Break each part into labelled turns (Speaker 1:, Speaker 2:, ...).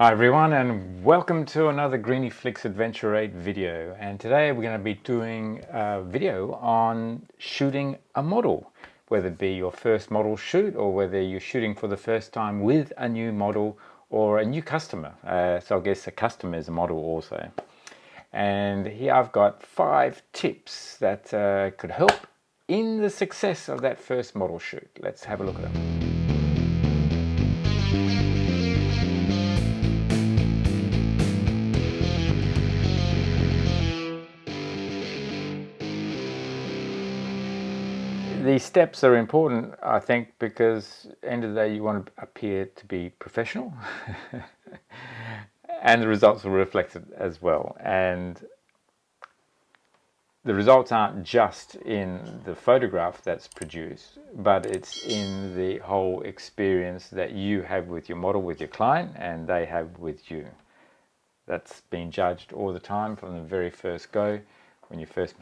Speaker 1: Hi everyone, and welcome to another Griniflix Adventure 8 video. And today we're going to be doing a video on shooting a model, whether it be your first model shoot or whether you're shooting for the first time with a new model or a new customer. So I guess a customer is a model also. And here I've got 5 tips that could help in the success of that first model shoot. Let's have a look at them. These steps are important, I think, because at the end of the day you want to appear to be professional and the results will reflect it as well. And the results aren't just in the photograph that's produced, but it's in the whole experience that you have with your model, with your client, and they have with you. That's been judged all the time from the very first go when you first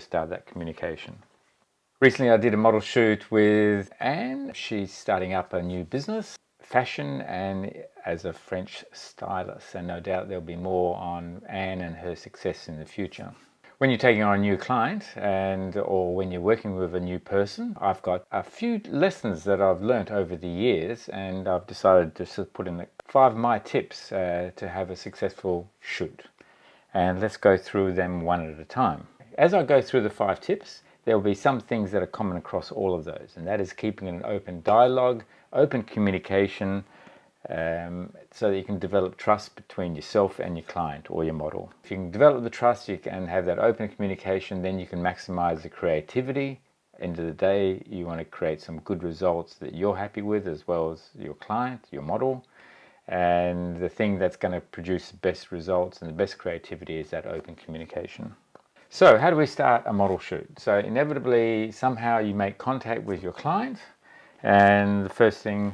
Speaker 1: start that communication. Recently I did a model shoot with Anne. She's starting up a new business, fashion, and as a French stylist, and no doubt there'll be more on Anne and her success in the future. When you're taking on a new client or when you're working with a new person, I've got a few lessons that I've learnt over the years, and I've decided to put in 5 of my tips to have a successful shoot. And let's go through them one at a time. As I go through the 5 tips, there will be some things that are common across all of those, and that is keeping an open dialogue, open communication, so that you can develop trust between yourself and your client or your model. If you can develop the trust, you can have that open communication, then you can maximize the creativity. End of the day, you want to create some good results that you're happy with, as well as your client, your model. And the thing that's going to produce the best results and the best creativity is that open communication. So how do we start a model shoot? So inevitably, somehow you make contact with your client, and the first thing,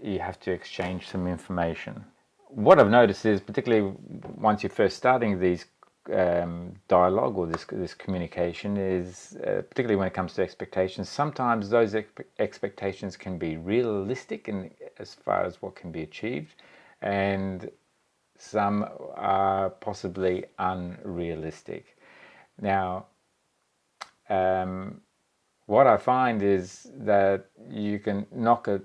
Speaker 1: you have to exchange some information. What I've noticed is, particularly once you're first starting these dialogue or this communication, is particularly when it comes to expectations, sometimes those expectations can be realistic in as far as what can be achieved, and some are possibly unrealistic. Now, what I find is that you can knock a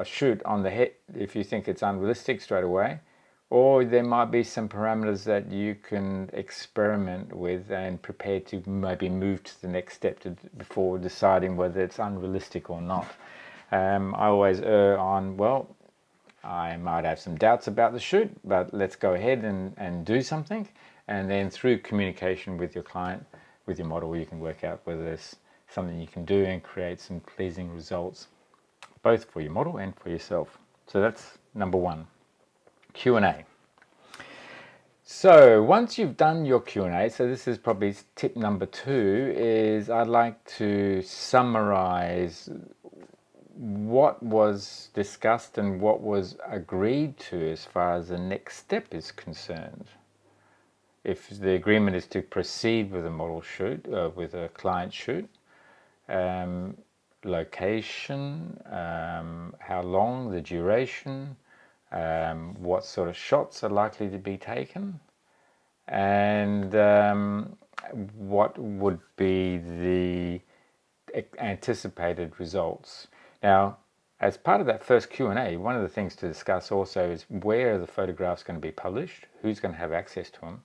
Speaker 1: shoot on the head if you think it's unrealistic straight away, or there might be some parameters that you can experiment with and prepare to maybe move to the next step before deciding whether it's unrealistic or not. I always err on, well, I might have some doubts about the shoot, but let's go ahead and do something. And then through communication with your client, with your model, you can work out whether there's something you can do and create some pleasing results, both for your model and for yourself. So that's number 1, Q&A. So once you've done your Q&A, so this is probably tip number 2, is I'd like to summarize what was discussed and what was agreed to as far as the next step is concerned. If the agreement is to proceed with a model shoot, with a client shoot, location, how long, the duration, what sort of shots are likely to be taken, and what would be the anticipated results. Now, as part of that first Q&A, one of the things to discuss also is where are the photographs going to be published, who's going to have access to them,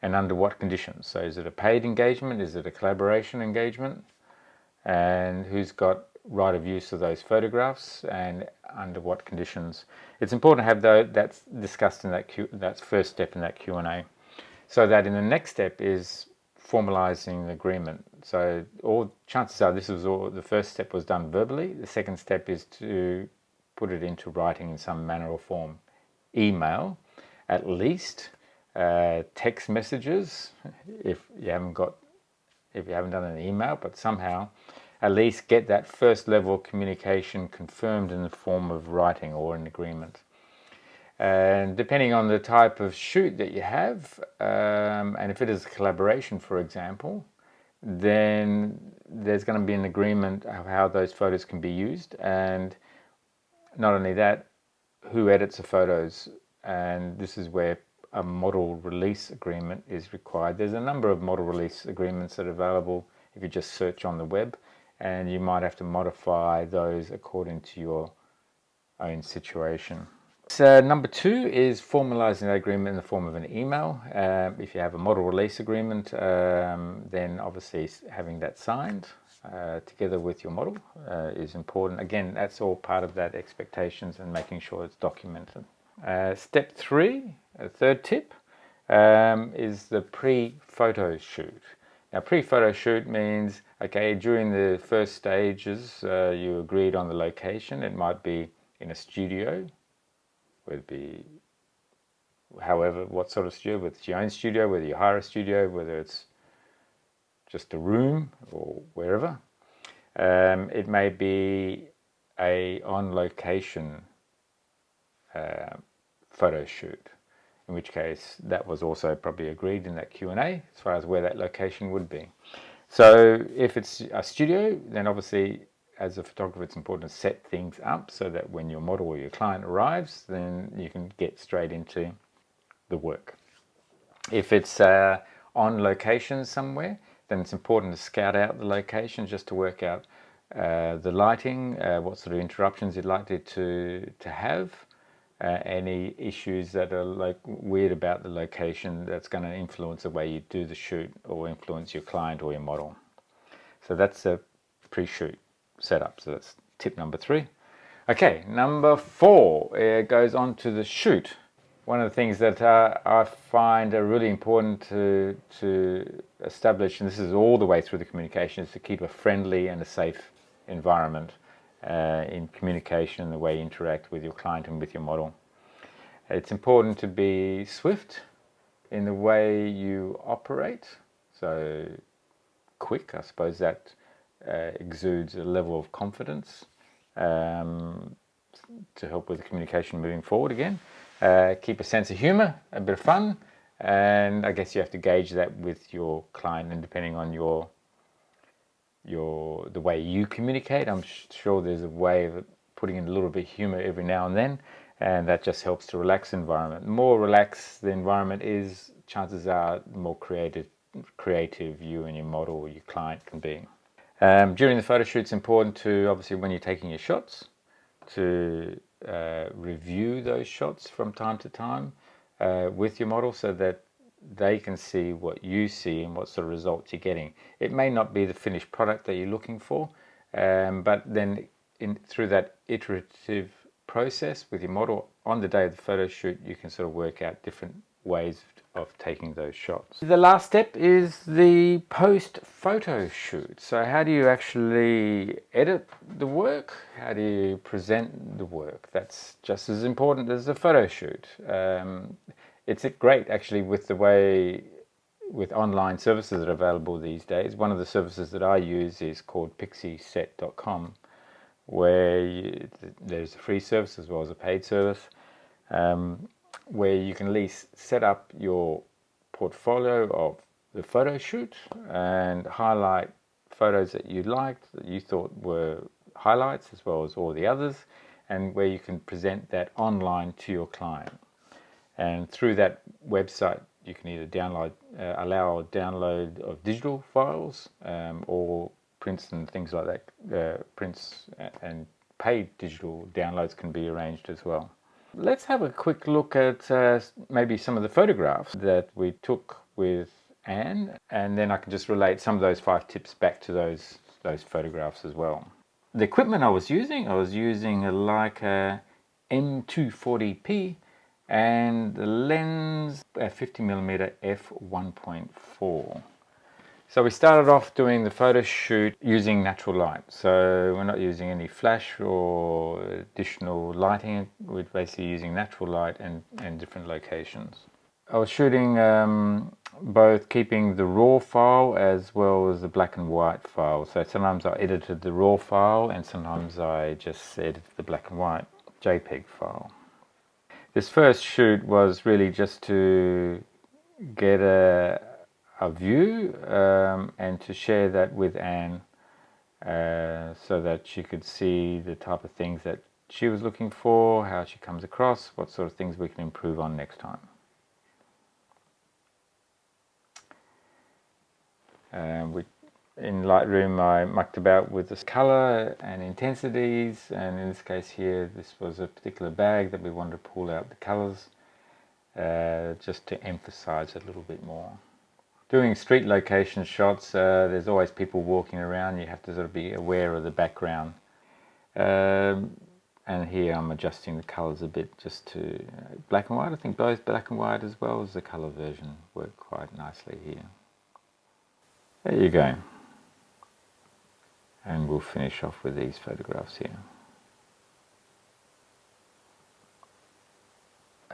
Speaker 1: and under what conditions. So is it a paid engagement, is it a collaboration engagement, and who's got right of use of those photographs and under what conditions. It's important to have that's discussed in that first step in that Q&A, so that in the next step is formalizing the agreement. So all chances are the first step was done verbally. The second step is to put it into writing in some manner or form. Email, at least, text messages if you haven't done an email, but somehow at least get that first level of communication confirmed in the form of writing or an agreement. And depending on the type of shoot that you have, and if it is a collaboration, for example, then there's going to be an agreement of how those photos can be used. And not only that, who edits the photos, and this is where a model release agreement is required. There's a number of model release agreements that are available if you just search on the web, and you might have to modify those according to your own situation. So number 2 is formalizing the agreement in the form of an email. If you have a model release agreement, then obviously having that signed together with your model is important. Again, that's all part of that expectations and making sure it's documented. Step 3, a third tip, is the pre-photo shoot. Now, pre-photo shoot means, okay, during the first stages, you agreed on the location. It might be in a studio, whether it be however, what sort of studio, whether it's your own studio, whether you hire a studio, whether it's just a room or wherever. It may be a on-location photo shoot, in which case that was also probably agreed in that Q&A as far as where that location would be. So if it's a studio, then obviously as a photographer it's important to set things up so that when your model or your client arrives, then you can get straight into the work. If it's on location somewhere, then it's important to scout out the location just to work out the lighting, what sort of interruptions you're likely to have, any issues that are like weird about the location that's going to influence the way you do the shoot or influence your client or your model. So that's a pre-shoot setup. So that's tip number 3. Okay, number 4 goes on to the shoot. One of the things that I find are really important to establish, and this is all the way through the communication, is to keep a friendly and a safe environment in communication, the way you interact with your client and with your model. It's important to be swift in the way you operate, so quick. I suppose that exudes a level of confidence to help with the communication moving forward again. Keep a sense of humour, a bit of fun, and I guess you have to gauge that with your client, and depending on the way you communicate, I'm sure there's a way of putting in a little bit of humour every now and then, and that just helps to relax the environment. The more relaxed the environment is, chances are the more creative you and your model or your client can be. During the photo shoot, it's important to, obviously when you're taking your shots, to review those shots from time to time with your model so that they can see what you see and what sort of results you're getting. It may not be the finished product that you're looking for, but then through that iterative process with your model on the day of the photo shoot, you can sort of work out different ways of taking those shots. The last step is the post-photo shoot. So how do you actually edit the work? How do you present the work? That's just as important as the photo shoot. It's great actually with the way, with online services that are available these days. One of the services that I use is called pixieset.com, where there's a free service as well as a paid service, where you can at least set up your portfolio of the photo shoot and highlight photos that you liked, that you thought were highlights, as well as all the others, and where you can present that online to your client. And through that website, you can either allow download of digital files or prints and things like that. Prints and paid digital downloads can be arranged as well. Let's have a quick look at maybe some of the photographs that we took with Anne, and then I can just relate some of those 5 tips back to those photographs as well. The equipment I was using a Leica M240p and the lens a 50mm f1.4. So we started off doing the photo shoot using natural light. So we're not using any flash or additional lighting. We're basically using natural light and different locations. I was shooting both keeping the raw file as well as the black and white file. So sometimes I edited the raw file and sometimes I just edited the black and white JPEG file. This first shoot was really just to get a view and to share that with Anne so that she could see the type of things that she was looking for, how she comes across, what sort of things we can improve on next time. In Lightroom I mucked about with this color and intensities, and in this case here this was a particular bag that we wanted to pull out the colors just to emphasize a little bit more. Doing street location shots, there's always people walking around, you have to sort of be aware of the background. And here I'm adjusting the colors a bit just to black and white. I think both black and white as well as the color version work quite nicely here. There you go. And we'll finish off with these photographs here.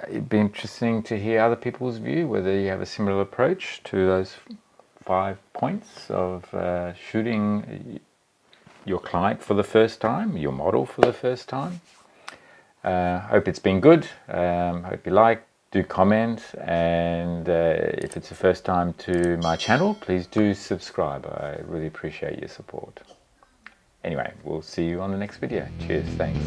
Speaker 1: It'd be interesting to hear other people's view, whether you have a similar approach to those 5 points of shooting your client for the first time, your model for the first time. Hope it's been good. Hope you like. Do comment, and if it's the first time to my channel, please do subscribe. I really appreciate your support. Anyway, we'll see you on the next video. Cheers, thanks.